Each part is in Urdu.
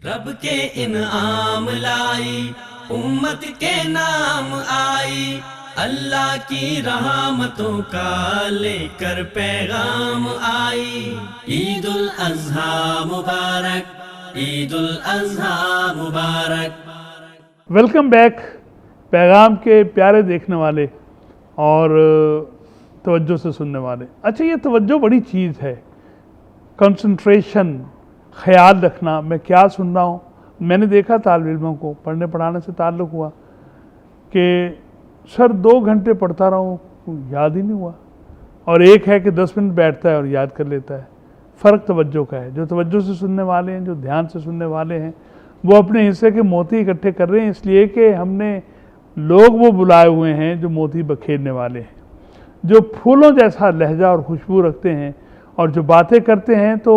رب کے انعام لائی، امت کے نام آئی، اللہ کی رحمتوں کا لے کر پیغام آئی۔ عید الاضحیٰ مبارک، عید الاضحیٰ مبارک۔ ویلکم بیک پیغام کے پیارے دیکھنے والے اور توجہ سے سننے والے۔ اچھا، یہ توجہ بڑی چیز ہے، کنسنٹریشن، خیال رکھنا میں کیا سن رہا ہوں۔ میں نے دیکھا طالب علموں کو پڑھنے پڑھانے سے تعلق ہوا کہ سر 2 گھنٹے پڑھتا رہا ہوں، یاد ہی نہیں ہوا، اور ایک ہے کہ 10 منٹ بیٹھتا ہے اور یاد کر لیتا ہے۔ فرق توجہ کا ہے۔ جو توجہ سے سننے والے ہیں، جو دھیان سے سننے والے ہیں، وہ اپنے حصے کے موتی اکٹھے کر رہے ہیں، اس لیے کہ ہم نے لوگ وہ بلائے ہوئے ہیں جو موتی بکھیرنے والے ہیں، جو پھولوں جیسا لہجہ اور خوشبو رکھتے ہیں، اور جو باتیں کرتے ہیں تو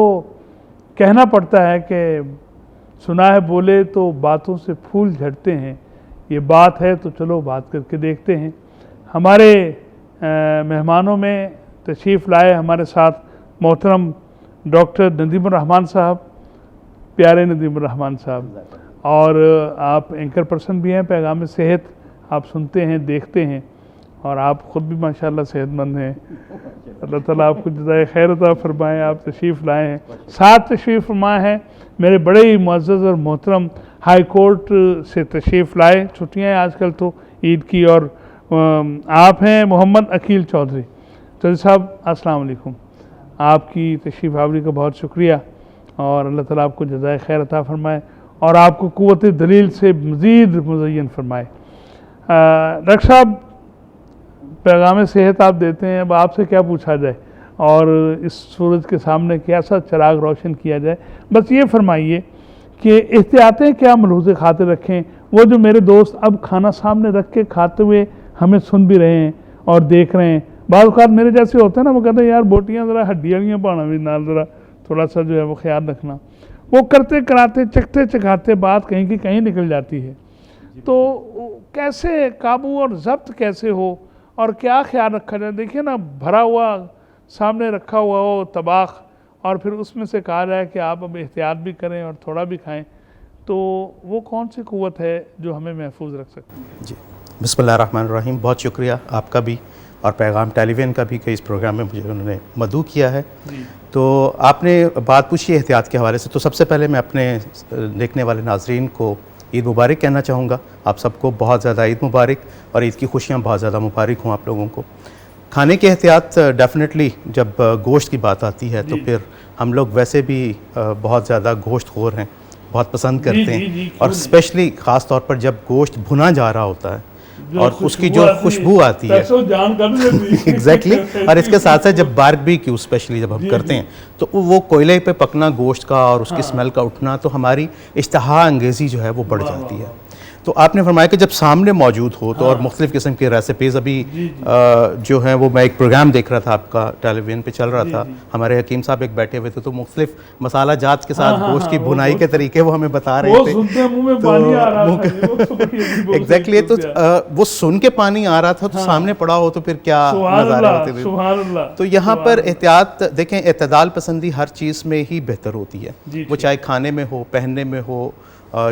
کہنا پڑتا ہے کہ سنا ہے بولے تو باتوں سے پھول جھڑتے ہیں۔ یہ بات ہے تو چلو بات کر کے دیکھتے ہیں۔ ہمارے مہمانوں میں تشریف لائے ہمارے ساتھ محترم ڈاکٹر ندیم الرحمان صاحب، پیارے ندیم الرحمان صاحب، اور آپ اینکر پرسن بھی ہیں پیغام صحت، آپ سنتے ہیں، دیکھتے ہیں، اور آپ خود بھی ماشاءاللہ صحت مند ہیں۔ اللہ تعالیٰ آپ کو جزائے خیر عطا فرمائے۔ آپ تشریف لائے ہیں، ساتھ تشریف فرمائے ہیں میرے بڑے ہی معزز اور محترم ہائی کورٹ سے تشریف لائے، چھٹیاں ہیں آج کل تو عید کی، اور آپ ہیں محمد عقیل چودھری۔ چودھری صاحب السلام علیکم، آپ کی تشریف آوری کا بہت شکریہ، اور اللہ تعالیٰ آپ کو جزائے خیر عطا فرمائے اور آپ کو قوت دلیل سے مزید مزین فرمائے۔ ڈاکٹر صاحب، پیغام صحت آپ دیتے ہیں، اب آپ سے کیا پوچھا جائے اور اس سورج کے سامنے کیسا چراغ روشن کیا جائے؟ بس یہ فرمائیے کہ احتیاطیں کیا ملحوظ خاطر رکھیں؟ وہ جو میرے دوست اب کھانا سامنے رکھ کے کھاتے ہوئے ہمیں سن بھی رہے ہیں اور دیکھ رہے ہیں، بعض اوقات میرے جیسے ہوتے ہیں نا، وہ کہتے ہیں یار بوٹیاں ذرا ہڈیاں پانا بھی نال، ذرا تھوڑا سا جو ہے وہ خیال رکھنا۔ وہ کرتے کراتے چکھتے چکھاتے بات کہیں کی کہیں نکل جاتی ہے، تو کیسے قابو اور ضبط کیسے ہو اور کیا خیال رکھا جائے؟ دیکھیے نا، بھرا ہوا سامنے رکھا ہوا ہو طباخ، اور پھر اس میں سے کہا جائے کہ آپ اب احتیاط بھی کریں اور تھوڑا بھی کھائیں، تو وہ کون سی قوت ہے جو ہمیں محفوظ رکھ سکتی ہے؟ جی، بسم اللہ الرحمن الرحیم۔ بہت شکریہ آپ کا بھی اور پیغام ٹیلی ویژن کا بھی کہ اس پروگرام میں مجھے انہوں نے مدعو کیا ہے۔ تو آپ نے بات پوچھی احتیاط کے حوالے سے، تو سب سے پہلے میں اپنے دیکھنے والے ناظرین کو عید مبارک کہنا چاہوں گا۔ آپ سب کو بہت زیادہ عید مبارک، اور عید کی خوشیاں بہت زیادہ مبارک ہوں آپ لوگوں کو۔ کھانے کی احتیاط ڈیفینیٹلی جب گوشت کی بات آتی ہے تو پھر ہم لوگ ویسے بھی بہت زیادہ گوشت خور ہیں، بہت پسند کرتے ہیں، اور اسپیشلی خاص طور پر جب گوشت بھنا جا رہا ہوتا ہے اور اس کی جو خوشبو آتی ہے ایگزیکٹلی، اور اس کے ساتھ ساتھ جب باربیکیو اسپیشلی جب ہم کرتے ہیں تو وہ کوئلے پہ پکنا گوشت کا اور اس کی اسمیل کا اٹھنا، تو ہماری اشتہا انگیزی جو ہے وہ بڑھ جاتی ہے۔ تو آپ نے فرمایا کہ جب سامنے موجود ہو تو، اور مختلف قسم کی ریسیپیز، ابھی جو ہیں وہ میں ایک پروگرام دیکھ رہا تھا آپ کا ٹیلی ویژن پہ چل رہا تھا، ہمارے حکیم صاحب ایک بیٹھے ہوئے تھے، تو مختلف مسالہ جات کے ساتھ گوشت کی بھنائی کے طریقے وہ ہمیں بتا رہے تھے، ایگزیکٹلی، تو وہ سن کے پانی آ رہا تھا، تو سامنے پڑا ہو تو پھر کیا نظارے ہوتے تھے۔ تو یہاں پر احتیاط دیکھیں، اعتدال پسندی ہر چیز میں ہی بہتر ہوتی ہے، وہ چاہے کھانے میں ہو، پہننے میں ہو،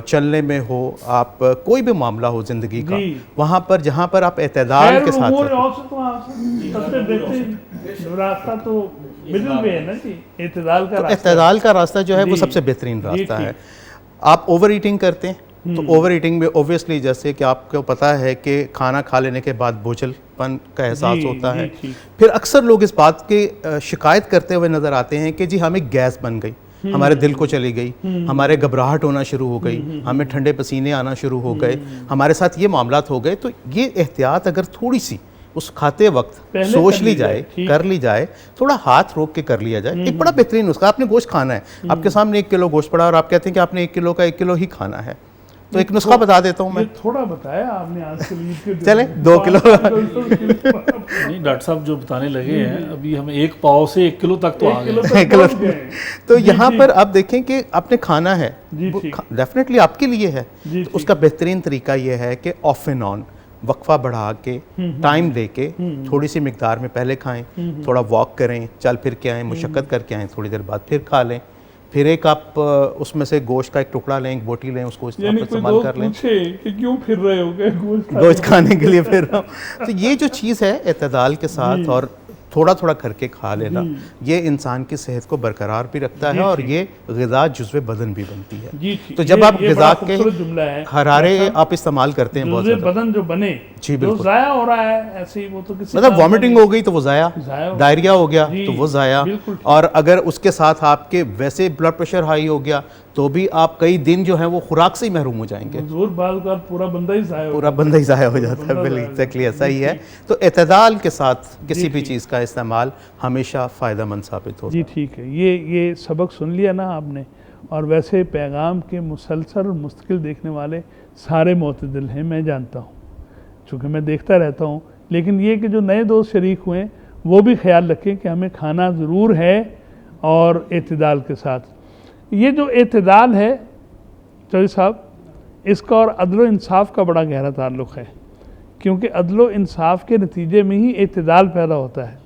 چلنے میں ہو، آپ کوئی بھی معاملہ ہو زندگی کا، وہاں پر جہاں پر آپ اعتدال کے ساتھ اعتدال کا راستہ جو ہے وہ سب سے بہترین راستہ ہے۔ آپ اوور ایٹنگ کرتے ہیں تو اوور ایٹنگ میں اوبویسلی جیسے کہ آپ کو پتہ ہے کہ کھانا کھا لینے کے بعد بوجھل پن کا احساس ہوتا ہے، پھر اکثر لوگ اس بات کی شکایت کرتے ہوئے نظر آتے ہیں کہ جی ہمیں گیس بن گئی، ہمارے دل کو چلی گئی، ہمارے گھبراہٹ ہونا شروع ہو گئی، ہمیں ٹھنڈے پسینے آنا شروع ہو گئے، ہمارے ساتھ یہ معاملات ہو گئے۔ تو یہ احتیاط اگر تھوڑی سی اس کھاتے وقت سوچ لی جائے، کر لی جائے، تھوڑا ہاتھ روک کے کر لیا جائے، ایک بڑا بہترین نسخہ۔ آپ نے گوشت کھانا ہے، آپ کے سامنے 1 کلو گوشت پڑا اور آپ کہتے ہیں کہ آپ نے 1 کلو کا 1 کلو ہی کھانا ہے، تو ایک نسخہ بتا دیتا ہوں میں، تھوڑا بتایا آپ نے آج کے چلیں 2 کلو نہیں ڈاکٹر صاحب جو بتانے لگے ہیں، ابھی ہم 1 پاؤ سے 1 کلو تک تو آ گئے۔ تو یہاں پر آپ دیکھیں کہ آپ نے کھانا ہے، ڈیفینیٹلی آپ کے لیے ہے، تو اس کا بہترین طریقہ یہ ہے کہ آف اینڈ آن، وقفہ بڑھا کے، ٹائم دے کے، تھوڑی سی مقدار میں پہلے کھائیں، تھوڑا واک کریں، چل پھر کے آئیں، مشقت کر کے آئیں، تھوڑی دیر بعد پھر کھا لیں، پھر ایک آپ اس میں سے گوشت کا ایک ٹکڑا لیں, ایک بوٹی لیں, اس کو اس طرح پر استعمال کر لیں. کہ کیوں پھر رہے ہو گے گوشت کھانے کے لیے پھر رہا ہوں. تو یہ جو چیز ہے اعتدال کے ساتھ اور تھوڑا تھوڑا کر کے کھا لینا, یہ انسان کی صحت کو برقرار بھی رکھتا ہے اور یہ غذا جزو بدن بھی بنتی ہے. تو جب آپ غذا کے حرارے آپ استعمال کرتے ہیں بہت زیادہ, بدن جو بنے جی بالکل ضائع ہو رہا ہے ایسے ہی, وہ تو کسی مطلب وامٹنگ ہو گئی تو وہ ضائع, ڈائریا ہو گیا تو وہ ضائع, اور اگر اس کے ساتھ آپ کے ویسے بلڈ پریشر ہائی ہو گیا تو بھی آپ کئی دن جو ہیں وہ خوراک سے ہی محروم ہو جائیں گے, پورا بندہ ہی ضائع ہو جاتا ہے. بالکل ایگزیکٹلی ایسا ہی ہے. تو اعتدال کے ساتھ کسی بھی چیز کا استعمال ہمیشہ فائدہ مند ثابت ہوگا. جی ٹھیک ہے, یہ سبق سن لیا نا آپ نے. اور ویسے پیغام کے مسلسل اور مستقل دیکھنے والے سارے معتدل ہیں, میں جانتا ہوں, چونکہ میں دیکھتا رہتا ہوں. لیکن یہ کہ جو نئے دوست شریک ہوئے وہ بھی خیال رکھیں کہ ہمیں کھانا ضرور ہے اور اعتدال کے ساتھ. یہ جو اعتدال ہے چودھری صاحب, اس کا اور عدل و انصاف کا بڑا گہرا تعلق ہے, کیونکہ عدل و انصاف کے نتیجے میں ہی اعتدال پیدا ہوتا ہے.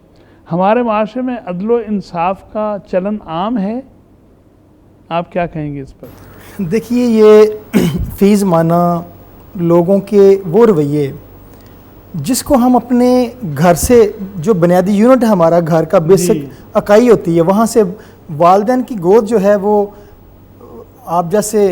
ہمارے معاشرے میں عدل و انصاف کا چلن عام ہے, آپ کیا کہیں گے اس پر؟ دیکھیے, یہ فی زمانہ لوگوں کے وہ رویے جس کو ہم اپنے گھر سے, جو بنیادی یونٹ ہے ہمارا گھر کا بیسک اکائی ہوتی ہے, وہاں سے والدین کی گود جو ہے وہ آپ جیسے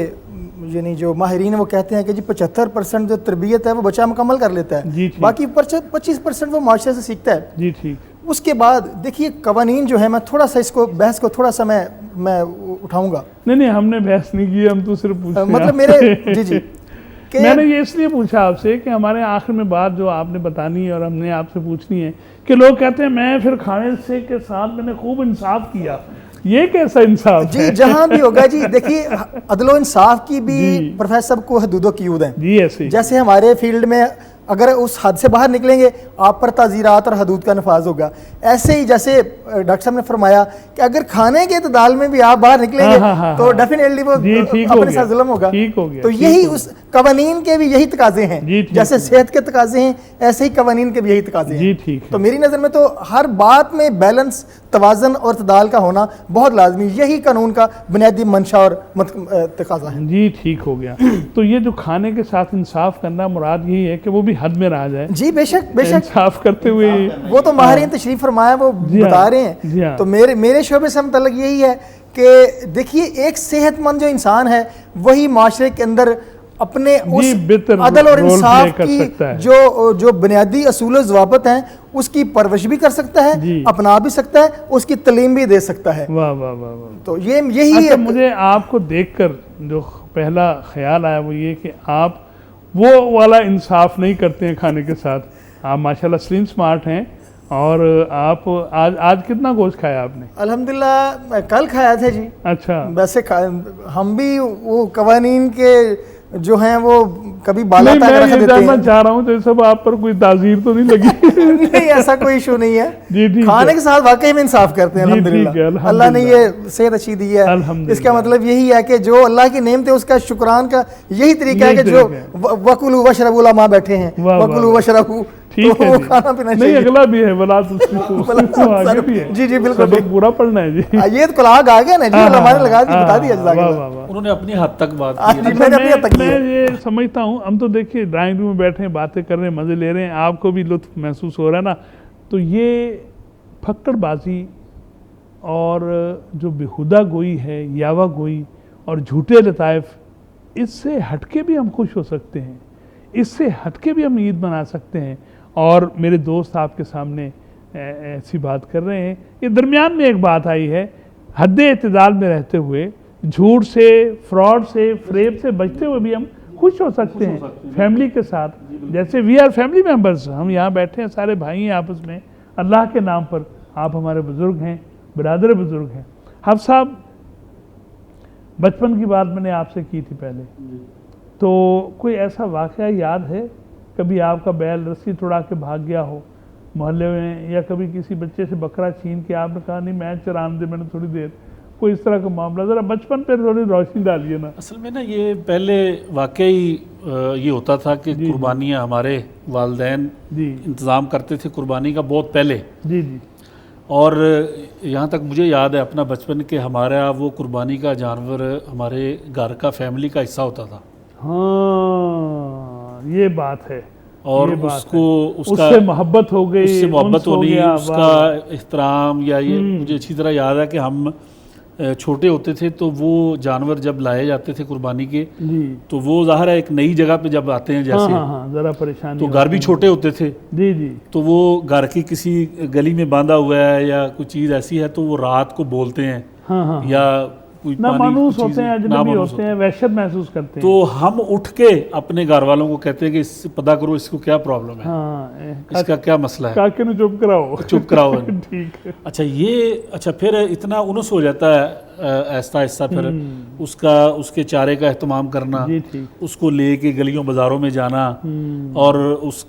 یعنی جو ماہرین وہ کہتے ہیں کہ جی 75% جو تربیت ہے وہ بچہ مکمل کر لیتا ہے, باقی 25% وہ معاشرے سے سیکھتا ہے. جی ٹھیک. اس کے بعد دیکھیے قوانین جو ہیں, میں تھوڑا سا اس کو بحث کو تھوڑا سا میں اٹھاؤں گا. نہیں ہم نے بحث نہیں کی, ہم تو صرف پوچھ رہے ہیں. مطلب میرے جی میں نے یہ اس لیے پوچھا آپ سے کہ ہمارے آخر میں بات جو آپ نے بتانی ہے اور ہم نے آپ سے پوچھنی ہے کہ لوگ کہتے ہیں میں پھر کھانے سے کے ساتھ میں نے خوب انصاف کیا. یہ کیسا انصاف ہے؟ جی جہاں بھی ہوگا جی. دیکھیے عدل و انصاف کی بھی پروفیسر صاحب کو حدود و قیود ہیں. جی ایسے جیسے ہمارے فیلڈ میں اگر اس حد سے باہر نکلیں گے آپ پر تعزیرات اور حدود کا نفاذ ہوگا. ایسے ہی جیسے ڈاکٹر صاحب نے فرمایا کہ اگر کھانے کے اعتدال میں بھی آپ باہر نکلیں گے تو ڈیفینیٹلی وہ اپنے ساتھ ظلم ہوگا. تو یہی اس قوانین کے بھی یہی تقاضے ہیں, جیسے صحت کے تقاضے ہیں ایسے ہی قوانین کے بھی یہی تقاضے ہیں. تو میری نظر میں تو ہر بات میں بیلنس, توازن اور اعتدال کا ہونا بہت لازمی, یہی قانون کا بنیادی منشا اور تقاضا ہے. جی ٹھیک ہو گیا. تو یہ جو کھانے کے ساتھ انصاف کرنا مراد یہی ہے کہ وہ بھی حد میں رہ جائے. جی بے شک انصاف کرتے ہوئے, وہ تو ماہرین تشریف فرمایا وہ بتا رہے ہیں. تو میرے شعبے سے متعلق یہی ہے کہ دیکھیے ایک صحت مند جو انسان ہے وہی معاشرے کے اندر اپنے اس عدل اور انصاف کی جو بنیادی اصول و ضوابط ہیں اس کی پرورش بھی کر سکتا ہے, اپنا بھی سکتا ہے, اس کی تعلیم بھی دے سکتا ہے. واہ واہ واہ واہ. تو یہی مجھے آپ کو دیکھ کر جو پہلا خیال آیا وہ یہ کہ آپ وہ والا انصاف نہیں کرتے ہیں کھانے کے ساتھ. آپ ماشاءاللہ سلیم سمارٹ ہیں. اور آپ آج کتنا گوشت کھایا آپ نے؟ الحمدللہ کل کھایا تھا جی. اچھا. ویسے ہم بھی وہ قوانین کے جو ہیں وہ کبھی بالا تک رکھ دیتے ہیں. میں یہ جاننا چاہ رہا ہوں تو سب آپ پر کوئی تعزیر تو نہیں لگی؟ نہیں ایسا کوئی ایشو نہیں ہے. کھانے کے ساتھ واقعی میں انصاف کرتے ہیں الحمدللہ. اللہ نے یہ صحت اچھی دی ہے. اس کا مطلب یہی ہے کہ جو اللہ کی نعمت ہے اس کا شکران کا یہی طریقہ ہے کہ جو وَكُلُوا وَاشْرَبُوا علماء بیٹھے ہیں, وَكُلُوا وَاشْرَبُوا, ٹھیک ہے کھانا پینا چاہیے. نہیں اگلا بھی ہے ولا آگے بھی ہے. جی بالکل پورا پڑھنا ہے جی. یہ تو کلاگ آ گیا نا جی, علماء نے لگا دی, بتا دیا جزاک اللہ. انہوں نے اپنی حد تک بات کی. میں یہ سمجھتا ہوں, ہم تو دیکھیے ڈرائنگ روم میں بیٹھے ہیں, باتیں کر رہے ہیں, مزے لے رہے ہیں, آپ کو بھی لطف محسوس ہو رہا ہے نا. تو یہ پھکڑ بازی اور جو بےہودہ گوئی ہے, یاوہ گوئی اور جھوٹے لطائف, اس سے ہٹ کے بھی ہم خوش ہو سکتے ہیں, اس سے ہٹ کے بھی ہم عید منا سکتے ہیں. اور میرے دوست آپ کے سامنے ایسی بات کر رہے ہیں. یہ درمیان میں ایک بات آئی ہے, حد اعتدال میں رہتے ہوئے جھوٹ سے, فراڈ سے, فریب سے بچتے ہوئے بھی ہم خوش ہو سکتے ہیں فیملی کے ساتھ. جیسے وی آر فیملی ممبرز, ہم یہاں بیٹھے ہیں, سارے بھائی ہیں آپس میں اللہ کے نام پر. آپ ہمارے بزرگ ہیں, برادر بزرگ ہیں. حافظ صاحب بچپن کی بات میں نے آپ سے کی تھی پہلے, تو کوئی ایسا واقعہ یاد ہے کبھی آپ کا بیل رسی توڑا کے بھاگ گیا ہو محلے میں, یا کبھی کسی بچے سے بکرا چھین کے آپ نے کہا نہیں میں چران دے میں نے تھوڑی دیر, کوئی اس طرح کا معاملہ؟ ذرا بچپن پہ تھوڑی روشنی ڈالیے نا. اصل میں نا یہ پہلے واقعی یہ ہوتا تھا کہ قربانیاں ہمارے والدین انتظام کرتے تھے قربانی کا بہت پہلے. جی جی. اور یہاں تک مجھے یاد ہے اپنا بچپن کہ ہمارا وہ قربانی کا جانور ہمارے گھر کا فیملی کا حصہ ہوتا تھا. ہاں یہ بات ہے. اور اس کو اس سے محبت ہو گئی, اس سے محبت ہونی, اس کا احترام. یا یہ مجھے اچھی طرح یاد ہے کہ ہم چھوٹے ہوتے تھے تو وہ جانور جب لائے جاتے تھے قربانی کے تو وہ ظاہر ہے ایک نئی جگہ پہ جب آتے ہیں جیسے ذرا پریشانی, تو گھر بھی چھوٹے ہوتے تھے. جی جی. تو وہ گھر کی کسی گلی میں باندھا ہوا ہے یا کوئی چیز ایسی ہے تو وہ رات کو بولتے ہیں یا نامانوس ہوتے ہیں, اجنبی ہوتے ہیں, وحشت محسوس کرتے ہیں. تو ہم اٹھ کے اپنے گھر والوں کو کہتے ہیں کہ اس سے پتہ کرو اس کو کیا پرابلم ہے, اس کا کیا مسئلہ ہے, کاکے نے چپ کراؤ. ٹھیک ہے. اچھا پھر اتنا انس ہو جاتا ہے آہستہ آہستہ, پھر اس کے چارے کا اہتمام کرنا, اس کو لے کے گلیوں بازاروں میں جانا اور اس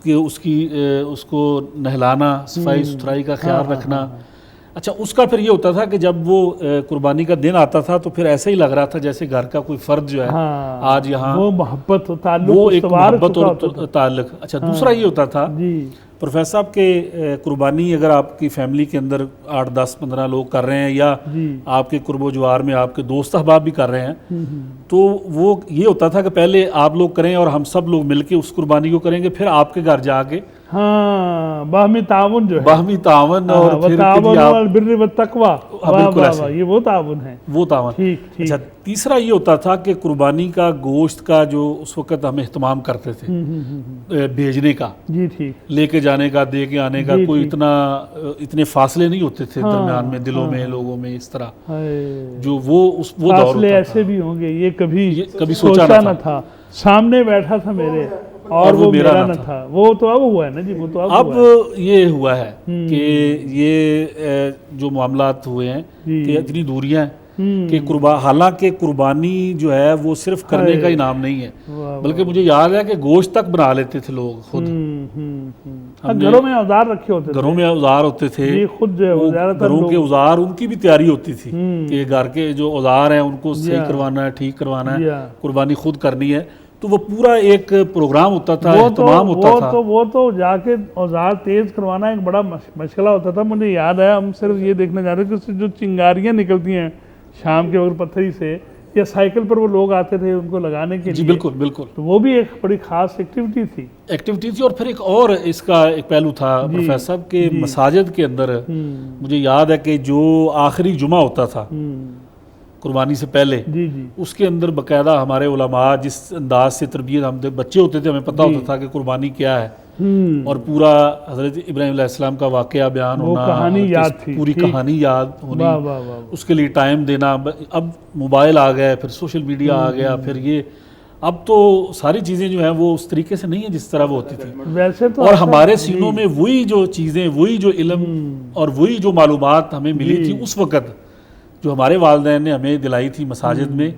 کو نہلانا, صفائی ستھرائی کا خیال رکھنا. اچھا اس کا پھر یہ ہوتا تھا کہ جب وہ قربانی کا دن آتا تھا تو پھر ایسا ہی لگ رہا تھا جیسے گھر کا کوئی فرد جو ہے آج یہاں, وہ محبت و تعلق, وہ ایک محبت اور تعلق. اچھا دوسرا یہ ہوتا تھا پروفیسر صاحب کہ قربانی اگر آپ کی فیملی کے اندر 8 10 15 لوگ کر رہے ہیں یا آپ کے قرب و جوار میں آپ کے دوست احباب بھی کر رہے ہیں تو وہ یہ ہوتا تھا کہ پہلے آپ لوگ کریں اور ہم سب لوگ مل کے اس قربانی کو کریں گے, پھر آپ کے گھر جا کے باہمی تعاون جو ہے, باہمی تعاون اور پھر البر والتقوی, یہ وہ تعاون ہے, وہ تعاون. اچھا تیسرا یہ ہوتا تھا کہ قربانی کا گوشت کا جو اس وقت ہم اہتمام کرتے تھے بھیجنے کا, لے کے جانے کا, دے کے آنے کا, کوئی اتنے فاصلے نہیں ہوتے تھے درمیان میں, دلوں میں, لوگوں میں, اس طرح جو وہ دور ایسے بھی ہوں گے یہ کبھی سوچا نہ تھا. سامنے بیٹھا تھا میرے اور وہ میرا نہ تھا. وہ تو اب ہوا ہے نا جی, وہ تو اب یہ ہوا ہے کہ یہ جو معاملات ہوئے ہیں کہ اتنی دوریاں ہیں کہ حالانکہ قربانی جو ہے وہ صرف کرنے کا انعام نہیں ہے, بلکہ مجھے یاد ہے کہ گوشت تک بنا لیتے تھے لوگ خود. گھروں میں اوزار رکھے ہوتے تھے, گھروں میں اوزار ہوتے تھے, خود گھروں کے اوزار ان کی بھی تیاری ہوتی تھی کہ گھر کے جو اوزار ہیں ان کو صحیح کروانا ہے, ٹھیک کروانا ہے, قربانی خود کرنی ہے. تو وہ پورا ایک پروگرام ہوتا تھا, اہتمام ہوتا تھا. وہ تو جا کے اوزار تیز کروانا ایک بڑا مشغلہ ہوتا تھا. مجھے یاد ہے ہم صرف یہ دیکھنا چاہتے ہیں کہ اس سے جو چنگاریاں نکلتی ہیں شام کے وقت پتھری سے, یا سائیکل پر وہ لوگ آتے تھے ان کو لگانے کے لیے. جی بالکل. تو وہ بھی ایک بڑی خاص ایکٹیویٹی تھی. اور پھر ایک اور اس کا ایک پہلو تھا پروفیسر صاحب کے مساجد کے اندر مجھے یاد ہے کہ جو آخری جمعہ ہوتا تھا قربانی سے پہلے, اس کے اندر باقاعدہ ہمارے علماء جس انداز سے تربیت, ہم بچے ہوتے تھے, ہمیں پتہ ہوتا تھا کہ قربانی کیا ہے, اور پورا حضرت ابراہیم علیہ السلام کا واقعہ بیان ہونا, پوری کہانی یاد ہونی, اس کے لیے ٹائم دینا. اب موبائل آ گئے, پھر سوشل میڈیا آ گیا, پھر یہ اب تو ساری چیزیں جو ہیں وہ اس طریقے سے نہیں ہیں جس طرح وہ ہوتی تھی. اور ہمارے سینوں میں وہی جو چیزیں, وہی جو علم اور وہی جو معلومات ہمیں ملی تھی اس وقت, جو ہمارے والدین نے ہمیں دلائی تھی مساجد میں,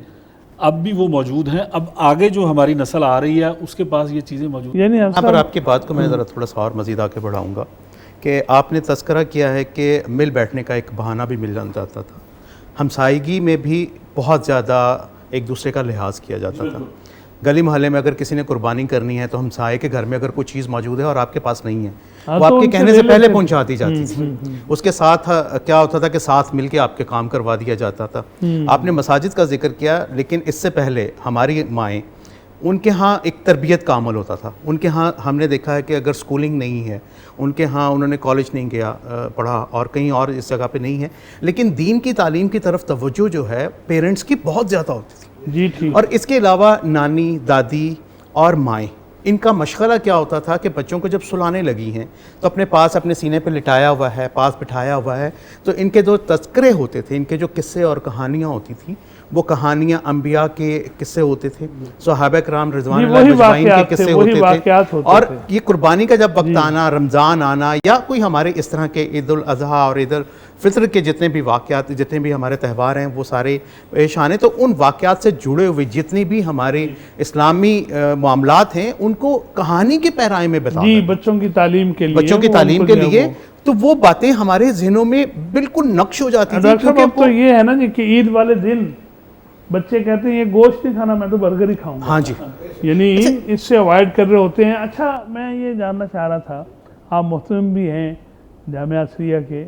اب بھی وہ موجود ہیں. اب آگے جو ہماری نسل آ رہی ہے اس کے پاس یہ چیزیں موجود ہیں. یہاں پر آپ کی بات کو میں ذرا تھوڑا سا اور مزید آگے بڑھاؤں گا کہ آپ نے تذکرہ کیا ہے کہ مل بیٹھنے کا ایک بہانہ بھی مل جاتا تھا, ہمسائیگی میں بھی بہت زیادہ ایک دوسرے کا لحاظ کیا جاتا تھا. گلی محلے میں اگر کسی نے قربانی کرنی ہے تو ہمسائے کے گھر میں اگر کوئی چیز موجود ہے اور آپ کے پاس نہیں ہے, وہ آپ کے کہنے سے پہلے پہنچا دی جاتی تھی. اس کے ساتھ کیا ہوتا تھا کہ ساتھ مل کے آپ کے کام کروا دیا جاتا تھا. آپ نے مساجد کا ذکر کیا, لیکن اس سے پہلے ہماری مائیں, ان کے ہاں ایک تربیت کا عمل ہوتا تھا. ان کے ہاں ہم نے دیکھا ہے کہ اگر سکولنگ نہیں ہے, ان کے ہاں انہوں نے کالج نہیں گیا پڑھا اور کہیں اور اس جگہ پہ نہیں ہے, لیکن دین کی تعلیم کی طرف توجہ جو ہے پیرنٹس کی بہت زیادہ ہوتی تھی. اور اس کے علاوہ نانی, دادی اور مائیں, ان کا مشغلہ کیا ہوتا تھا کہ بچوں کو جب سلانے لگی ہیں تو اپنے پاس اپنے سینے پہ لٹایا ہوا ہے, پاس بٹھایا ہوا ہے, تو ان کے جو تذکرے ہوتے تھے, ان کے جو قصے اور کہانیاں ہوتی تھیں, وہ کہانیاں انبیاء کے قصے ہوتے تھے, صحابہ کرام رضوان اللہ اجمعین کے قصے ہوتے تھے. اور یہ قربانی کا جب وقت آنا, رمضان آنا, یا کوئی ہمارے اس طرح کے عید الاضحیٰ اور عید الفطر کے جتنے بھی واقعات, جتنے بھی ہمارے تہوار ہیں وہ سارے پیش آنے, تو ان واقعات سے جڑے ہوئے جتنی بھی ہمارے اسلامی معاملات ہیں ان کو کہانی کے پیرائے میں بتانا, بچوں کی تعلیم کے لیے, بچوں کی تعلیم کے لیے, تو وہ باتیں ہمارے ذہنوں میں بالکل نقش ہو جاتی تھی. ڈاکٹر صاحب تو یہ ہے نا جی کہ عید والے دن بچے کہتے ہیں یہ گوشت نہیں کھانا, میں تو برگر ہی کھاؤں گا. ہاں جی, یعنی اس سے اوائڈ کر رہے ہوتے ہیں. اچھا میں یہ جاننا چاہ رہا تھا, آپ محترم بھی ہیں جامعہ عصریہ کے,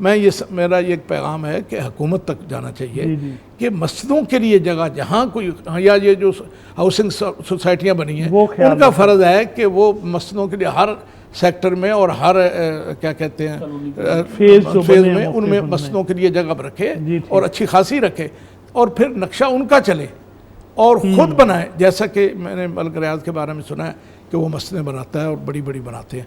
میں یہ میرا یہ ایک پیغام ہے کہ حکومت تک جانا چاہیے کہ مسجدوں کے لیے جگہ جہاں کوئی یا یہ جو ہاؤسنگ سوسائٹیاں بنی ہیں ان کا فرض ہے کہ وہ مسجدوں کے لیے ہر سیکٹر میں اور ہر کیا کہتے ہیں فیز میں ان میں مسجدوں کے لیے جگہ رکھے اور اچھی خاصی رکھے اور پھر نقشہ ان کا چلے اور خود بنائے. جیسا کہ میں نے ملک ریاض کے بارے میں سنا ہے کہ وہ مسجدیں بناتا ہے اور بڑی بڑی بناتے ہیں.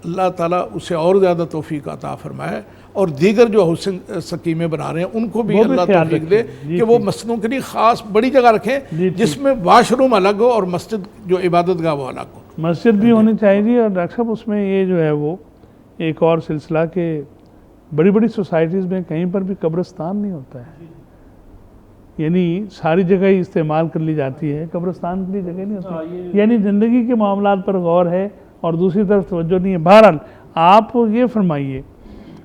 اللہ تعالیٰ اسے اور زیادہ توفیق عطا فرمائے اور دیگر جو ہاؤسنگ سکیمیں بنا رہے ہیں ان کو بھی اللہ توفیق دے کہ وہ مسجدوں کے لیے خاص بڑی جگہ رکھیں جس میں واش روم الگ ہو اور مسجد جو عبادت گاہ وہ الگ ہو. مسجد بھی ہونی چاہیے. اور ڈاکٹر صاحب اس میں یہ جو ہے وہ ایک اور سلسلہ کہ بڑی بڑی سوسائٹیز میں کہیں پر بھی قبرستان نہیں ہوتا ہے, یعنی ساری جگہ ہی استعمال کر لی جاتی ہے, قبرستان کے لیے جگہ نہیں ہوتی, یعنی زندگی کے معاملات پر غور ہے اور دوسری طرف توجہ نہیں ہے. بہرحال آپ یہ فرمائیے,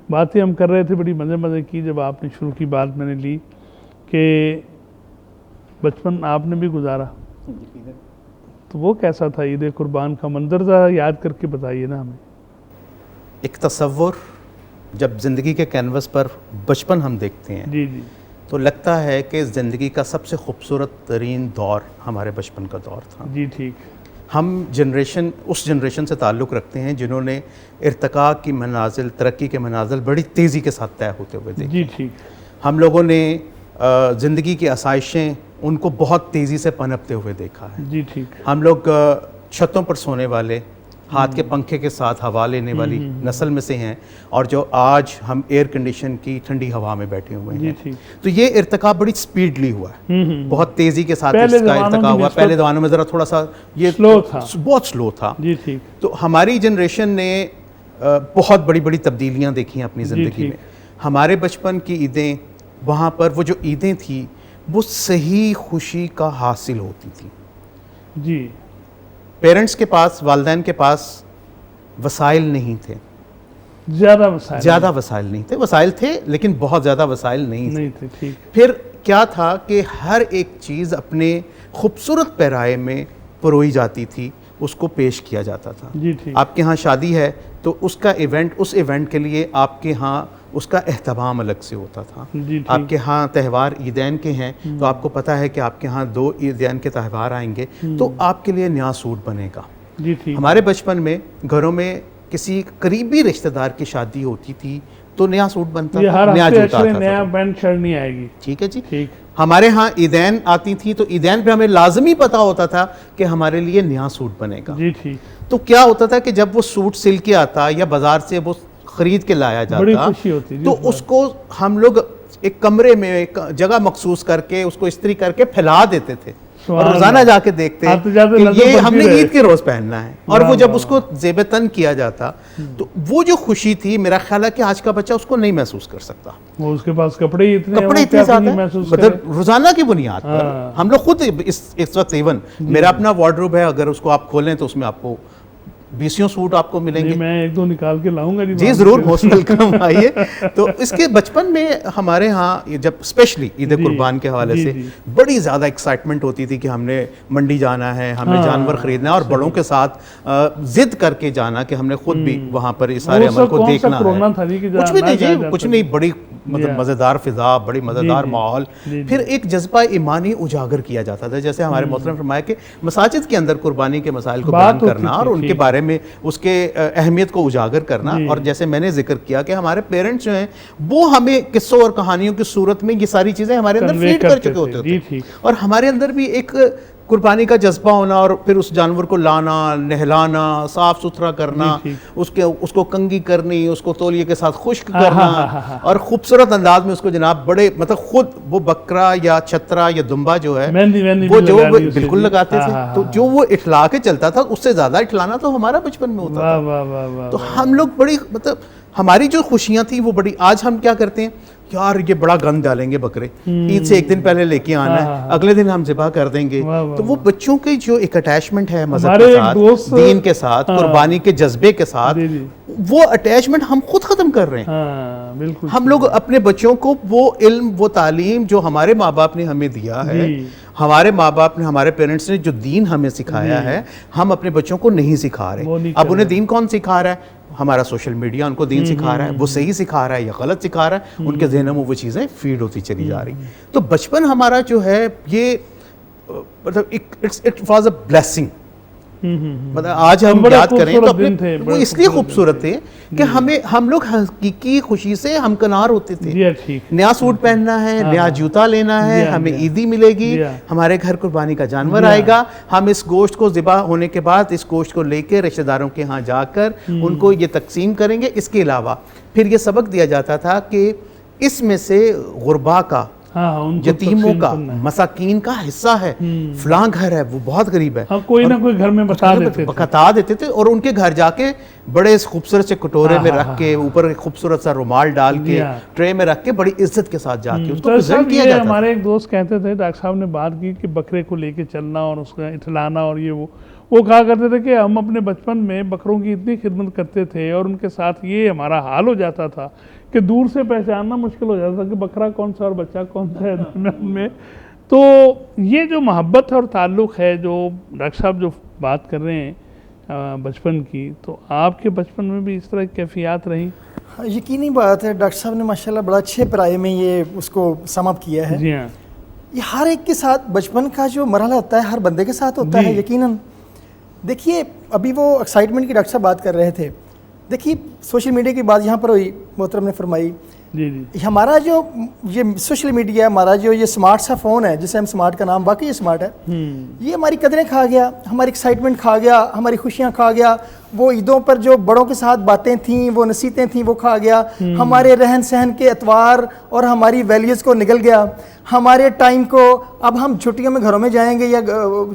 باتیں ہم کر رہے تھے بڑی مزے کی, جب آپ نے شروع کی بات میں نے لی کہ بچپن آپ نے بھی گزارا, تو وہ کیسا تھا عید قربان کا منظر ذرا یاد کر کے بتائیے نا ہمیں. ایک تصور جب زندگی کے کینوس پر بچپن ہم دیکھتے ہیں جی تو لگتا ہے کہ زندگی کا سب سے خوبصورت ترین دور ہمارے بچپن کا دور تھا. جی ٹھیک. ہم اس جنریشن سے تعلق رکھتے ہیں جنہوں نے ارتقاء کی منازل, ترقی کے منازل بڑی تیزی کے ساتھ طے ہوتے ہوئے دیکھے. جی ٹھیک. ہم لوگوں نے زندگی کی آسائشیں ان کو بہت تیزی سے پنپتے ہوئے دیکھا ہے. جی ٹھیک. ہم لوگ چھتوں پر سونے والے, ہاتھ کے پنکھے کے ساتھ ہوا لینے والی نسل میں سے ہیں, اور جو آج ہم ایئر کنڈیشن کی ٹھنڈی ہوا میں بیٹھے ہوئے ہیں. تو یہ ارتقاء بڑی سپیڈلی ہوا ہے, بہت تیزی کے ساتھ اس کا ارتقاء ہوا. پہلے زمانوں میں ذرا تھوڑا سا یہ بہت سلو تھا. جی ٹھیک. تو ہماری جنریشن نے بہت بڑی بڑی تبدیلیاں دیکھی ہیں اپنی زندگی میں. ہمارے بچپن کی عیدیں, وہاں پر وہ جو عیدیں تھیں وہ صحیح خوشی کا حاصل ہوتی تھی. جی. پیرنٹس کے پاس, والدین کے پاس وسائل نہیں تھے, زیادہ وسائل نہیں تھے. وسائل تھے لیکن بہت زیادہ وسائل نہیں تھے. ٹھیک. پھر کیا تھا کہ ہر ایک چیز اپنے خوبصورت پیرائے میں پروئی جاتی تھی, اس کو پیش کیا جاتا تھا. جی ٹھیک. آپ کے ہاں شادی ہے تو اس کا ایونٹ, اس ایونٹ کے لیے آپ کے ہاں اس کا اہتمام الگ سے ہوتا تھا. آپ کے ہاں تہوار عیدین کے ہیں تو آپ کو پتہ ہے کہ آپ کے ہاں 2 عیدین کے تہوار آئیں گے تو آپ کے لیے نیا سوٹ بنے گا. جی ٹھیک. ہمارے بچپن میں گھروں میں کسی قریبی رشتہ دار کی شادی ہوتی تھی تو نیا سوٹ بنتا تھا, نیا جوتا تھا, نیا پینٹ شرٹ نہیں آئے گی. ٹھیک ہے جی. ٹھیک. ہمارے ہاں عیدین آتی تھی تو عیدین پہ ہمیں لازمی پتہ ہوتا تھا کہ ہمارے لیے نیا سوٹ بنے گا. جی ٹھیک. تو کیا ہوتا تھا کہ جب وہ سوٹ سل کے آتا یا بازار سے وہ خرید کے لایا جاتا تو اس کو ہم لوگ ایک کمرے میں ایک جگہ مخصوص کر کے اس کو استری کر کے پھیلا دیتے تھے اور روزانہ جا کے دیکھتے کہ یہ ہم نے عید کے روز پہننا ہے. اور وہ جب اس کو زیب تن کیا جاتا تو وہ جو خوشی تھی, میرا خیال ہے کہ آج کا بچہ اس کو نہیں محسوس کر سکتا. وہ اس کے پاس کپڑے اتنے زیادہ مطلب روزانہ کی بنیاد پر ہم لوگ خود اس وقت ایون میرا اپنا وارڈروب ہے, اگر اس کو آپ کھولیں تو اس میں آپ کو 20 سوٹ آپ کو ملیں گے. میں 1-2 نکال کے لاؤں گا. جی ضرور, موسٹ ویلکم, آئیے. تو اس کے بچپن میں ہمارے ہاں جب اسپیشلی عید قربان کے حوالے سے بڑی زیادہ ایکسائٹمنٹ ہوتی تھی کہ ہم نے منڈی جانا ہے, ہم نے جانور خریدنا ہے, اور بڑوں کے ساتھ ضد کر کے جانا کہ ہم نے خود بھی وہاں پر اس سارے عمل کو دیکھنا ہے. کچھ بھی نہیں جی, کچھ نہیں, بڑی مطلب مزیدار فضا, بڑی مزیدار ماحول. پھر ایک جذبہ ایمانی اجاگر کیا جاتا تھا, جیسے ہمارے محترم نے فرمایا کہ مساجد کے اندر قربانی کے مسائل کو بیان کرنا اور ان کے بارے میں اس کے اہمیت کو اجاگر کرنا. اور جیسے میں نے ذکر کیا کہ ہمارے پیرنٹس جو ہیں وہ ہمیں قصوں اور کہانیوں کی صورت میں یہ ساری چیزیں ہمارے اندر فیڈ کر چکے ہوتے تھے, اور ہمارے اندر بھی ایک قربانی کا جذبہ ہونا, اور پھر اس جانور کو لانا, نہلانا, صاف ستھرا کرنا, اس کو کنگھی کرنی, اس کو تولیے کے ساتھ خشک کرنا, اور خوبصورت انداز میں اس کو جناب بڑے مطلب خود وہ بکرا یا چھترا یا دمبا جو ہے وہ جو بالکل لگاتے تھے, تو جو وہ اٹھلا کے چلتا تھا اس سے زیادہ اٹھلانا تو ہمارا بچپن میں ہوتا تھا. تو ہم لوگ بڑی مطلب ہماری جو خوشیاں تھیں وہ بڑی, آج ہم کیا کرتے ہیں, یار یہ بڑا گند ڈالیں گے بکرے, عید سے 1 دن پہلے لے کے آنا ہے, اگلے دن ہم ذبح کر دیں گے. تو وہ بچوں کی جو ایک اٹیچمنٹ ہے مذہب کے ساتھ, دین کے ساتھ, قربانی کے جذبے کے ساتھ, وہ اٹیچمنٹ ہم خود ختم کر رہے ہیں. ہم لوگ اپنے بچوں کو وہ علم, وہ تعلیم جو ہمارے ماں باپ نے ہمیں دیا ہے, ہمارے ماں باپ نے, ہمارے پیرنٹس نے جو دین ہمیں سکھایا ہے, ہم اپنے بچوں کو نہیں سکھا رہے. اب انہیں دین کون سکھا رہا ہے؟ ہمارا سوشل میڈیا ان کو دین سکھا رہا ہے. وہ صحیح سکھا رہا ہے یا غلط سکھا رہا ہے, ان کے ذہنوں میں وہ چیزیں فیڈ ہوتی چلی جا رہی. تو بچپن ہمارا جو ہے یہ مطلب اٹ واز اے بلیسنگ. مطلب آج ہم یاد کریں تو اپنے وہ اس لیے خوبصورت تھے کہ ہم لوگ حقیقی خوشی سے ہمکنار ہوتے تھے. نیا سوٹ پہننا ہے, نیا جوتا لینا ہے, ہمیں عیدی ملے گی, ہمارے گھر قربانی کا جانور آئے گا, ہم اس گوشت کو ذبح ہونے کے بعد اس گوشت کو لے کے رشتہ داروں کے ہاں جا کر ان کو یہ تقسیم کریں گے. اس کے علاوہ پھر یہ سبق دیا جاتا تھا کہ اس میں سے غربا کا, یتیموں کا, مساکین کا حصہ ہے. فلاں گھر ہے وہ بہت غریب ہے, کوئی نہ کوئی گھر میں بتا دیتے تھے, اور ان کے گھر جا کے بڑے خوبصورت سے کٹورے میں رکھ کے, اوپر خوبصورت سا رومال ڈال کے, ٹرے میں رکھ کے, بڑی عزت کے ساتھ جا کے اس کو پریزنٹ کیا جاتا. ہمارے ایک دوست کہتے تھے, ڈاکٹر صاحب نے بات کی کہ بکرے کو لے کے چلنا اور اس کا اٹھلانا, اور یہ وہ کہا کرتے تھے کہ ہم اپنے بچپن میں بکروں کی اتنی خدمت کرتے تھے اور ان کے ساتھ یہ ہمارا حال ہو جاتا تھا کہ دور سے پہچاننا مشکل ہو جاتا تھا کہ بکرا کون سا اور بچہ کون سا ہے درمیان میں. تو یہ جو محبت اور تعلق ہے جو ڈاکٹر صاحب جو بات کر رہے ہیں بچپن کی, تو آپ کے بچپن میں بھی اس طرح کی کیفیات رہیں؟ یقینی بات ہے, ڈاکٹر صاحب نے ماشاءاللہ بڑا اچھے پرائے میں یہ اس کو سم اپ کیا ہے. جی ہاں, یہ ہر ایک کے ساتھ بچپن کا جو مرحلہ ہوتا ہے ہر بندے کے ساتھ ہوتا ہے یقیناً. دیکھیے ابھی وہ ایکسائٹمنٹ کی ڈاکٹر صاحب بات کر رہے تھے, دیکھیے سوشل میڈیا کی بات یہاں پر ہوئی, محترم نے فرمائی. ہمارا جو یہ سوشل میڈیا, ہمارا جو یہ اسمارٹ سا فون ہے جسے ہم اسمارٹ کا نام, واقعی اسمارٹ ہے, یہ ہماری قدریں کھا گیا, ہماری ایکسائٹمنٹ کھا گیا, ہماری خوشیاں کھا گیا, وہ عیدوں پر جو بڑوں کے ساتھ باتیں تھیں, وہ نصیحتیں تھیں, وہ کھا گیا, ہمارے رہن سہن کے اطوار اور ہماری ویلیوز کو نگل گیا, ہمارے ٹائم کو. اب ہم چھٹیوں میں گھروں میں جائیں گے یا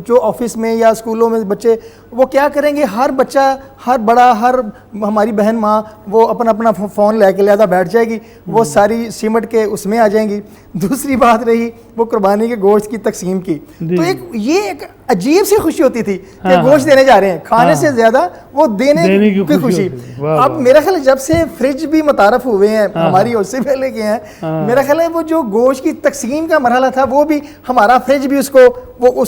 جو آفس میں یا اسکولوں میں بچے, وہ کیا کریں گے, ہر بچہ, ہر بڑا, ہر ہماری بہن ماں وہ اپنا اپنا فون لے کے لہذا بیٹھ جائے گی, وہ ساری سمٹ کے اس میں آ جائیں گی. دوسری بات رہی وہ قربانی کے گوشت کی تقسیم کی, تو یہ ایک عجیب سی خوشی ہوتی تھی کہ گوشت دینے جا رہے ہیں, کھانے سے زیادہ وہ دینے کی خوشی. اب میرا خیال ہے جب سے فریج بھی متعارف ہوئے ہیں, ہماری اس سے پہلے کے ہیں, میرا خیال ہے وہ جو گوشت کی تقسیم کا مرحلہ تھا وہ بھی ہمارا فریج بھی اس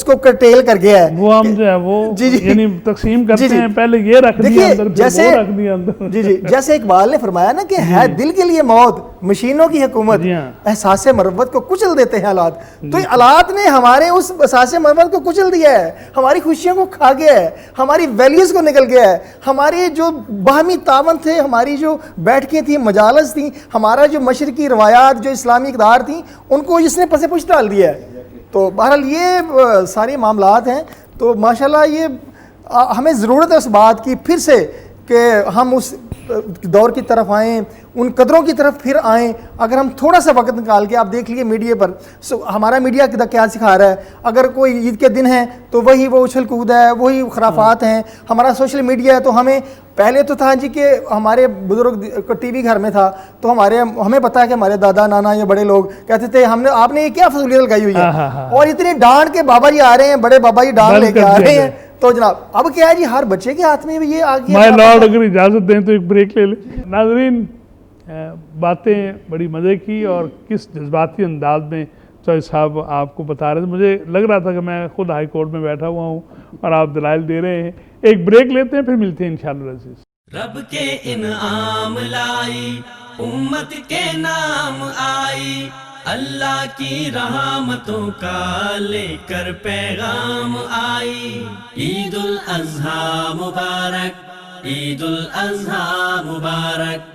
کو کرٹیل کر گیا ہے. وہ ہم جو ہے وہ یعنی تقسیم کرتے ہیں, پہلے یہ رکھ دیا اندر, پھر وہ رکھ دیا اندر. جیسے اقبال نے فرمایا نا کہ ہے دل کے لیے موت, مشینوں کی حکومت, احساس مروت کو کچل دیتے ہیں آلات. تو یہ آلات نے ہمارے اس احساس مروت کو کچل دیا ہے, ہماری خوشیوں کو کھا گیا ہے, ہماری ویلیوز کو نکل گیا ہے, ہمارے جو باہمی تعاون تھے, ہماری جو بیٹھکیں تھیں, مجالس تھیں, ہمارا جو مشرقی روایات جو اسلامی اقدار تھیں, ان کو جس نے پس پش ڈال دیا ہے. تو بہرحال یہ سارے معاملات ہیں. تو ماشاءاللہ یہ ہمیں ضرورت ہے اس بات کی پھر سے کہ ہم اس دور کی طرف آئیں, ان قدروں کی طرف پھر آئیں. اگر ہم تھوڑا سا وقت نکال کے, آپ دیکھ لیے میڈیا پر ہمارا میڈیا کیا سکھا رہا ہے, اگر کوئی عید کے دن ہے تو وہی وہ اچھل کود ہے, وہی خرافات ہیں. ہمارا سوشل میڈیا ہے تو ہمیں پہلے تو تھا جی کہ ہمارے بزرگ کو ٹی وی گھر میں تھا تو ہمیں پتا ہے کہ ہمارے دادا نانا یا بڑے لوگ کہتے تھے آپ نے یہ کیا فضولیت لگائی ہوئی ہے, اور اتنی ڈانٹ کے بابا جی آ رہے ہیں, بڑے بابا جی ڈانٹ لے کے آ رہے ہیں. تو جناب اب کیا ہے جی, ہر بچے کے ہاتھ میں یہ آ گیا. مائی لارڈ اگر اجازت دیں تو ایک بریک لے لیں. ناظرین, باتیں بڑی مزے کی اور کس جذباتی انداز میں چوہدری صاحب آپ کو بتا رہے تھے. مجھے لگ رہا تھا کہ میں خود ہائی کورٹ میں بیٹھا ہوا ہوں اور آپ دلائل دے رہے ہیں. ایک بریک لیتے ہیں, پھر ملتے ہیں انشاءاللہ العزیز. رب کے انعام لائی, امت کے نام آئی, اللہ کی رحمتوں کا لے کر پیغام آئی. عید الاضحیٰ مبارک, عید الاضحیٰ مبارک.